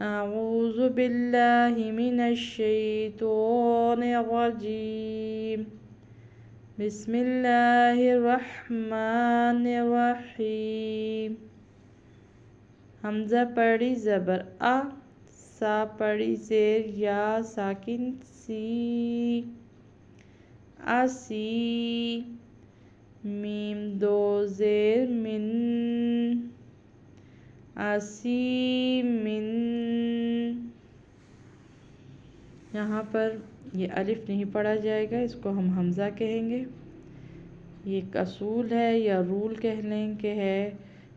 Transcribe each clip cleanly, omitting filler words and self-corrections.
اعوذ باللہ من الشیطان الرجیم بسم اللہ الرحمن الرحیم۔ حمزہ پڑی زبر آ، سا پڑی زیر یا ساکن سی، اسی، میم دو زیر من، اسی من۔ یہاں پر یہ الف نہیں پڑھا جائے گا، اس کو ہم حمزہ کہیں گے۔ یہ ایک اصول ہے یا رول کہہ لیں کہ ہے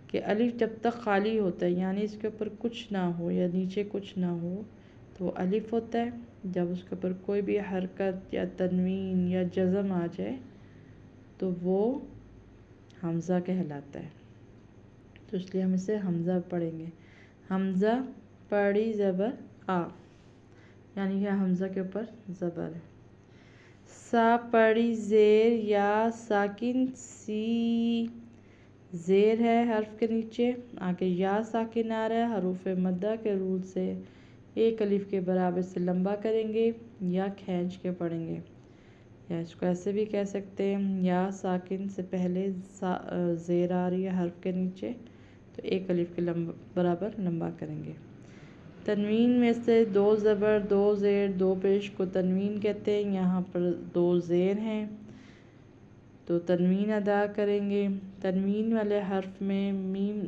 کہ الف جب تک خالی ہوتا ہے، یعنی اس کے اوپر کچھ نہ ہو یا نیچے کچھ نہ ہو تو وہ الف ہوتا ہے۔ جب اس کے اوپر کوئی بھی حرکت یا تنوین یا جزم آ جائے تو وہ حمزہ کہلاتا ہے، تو اس لیے ہم اسے حمزہ پڑھیں گے۔ حمزہ پڑی زبر آ، یعنی یہ حمزہ کے اوپر زبر ہے۔ سا پڑی زیر یا ساکن سی، زیر ہے حرف کے نیچے، آگے یا ساکن آ رہا ہے، حروف مدہ کے رول سے ایک الف کے برابر سے لمبا کریں گے یا کھینچ کے پڑھیں گے، یا اس کو ایسے بھی کہہ سکتے ہیں یا ساکن سے پہلے زیر آ رہی ہے حرف کے نیچے تو ایک الف کے برابر لمبا کریں گے۔ تنوین میں سے دو زبر دو زیر دو پیش کو تنوین کہتے ہیں، یہاں پر دو زیر ہیں تو تنوین ادا کریں گے۔ تنوین والے حرف میں میم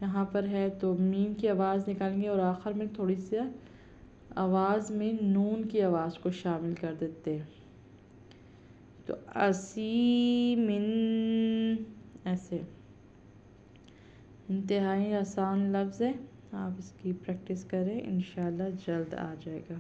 یہاں پر ہے تو میم کی آواز نکالیں گے اور آخر میں تھوڑی سی آواز میں نون کی آواز کو شامل کر دیتے ہیں، تو اسی من، ایسے۔ انتہائی آسان لفظ ہے، آپ اس کی پریکٹس کریں، انشاءاللہ جلد آ جائے گا۔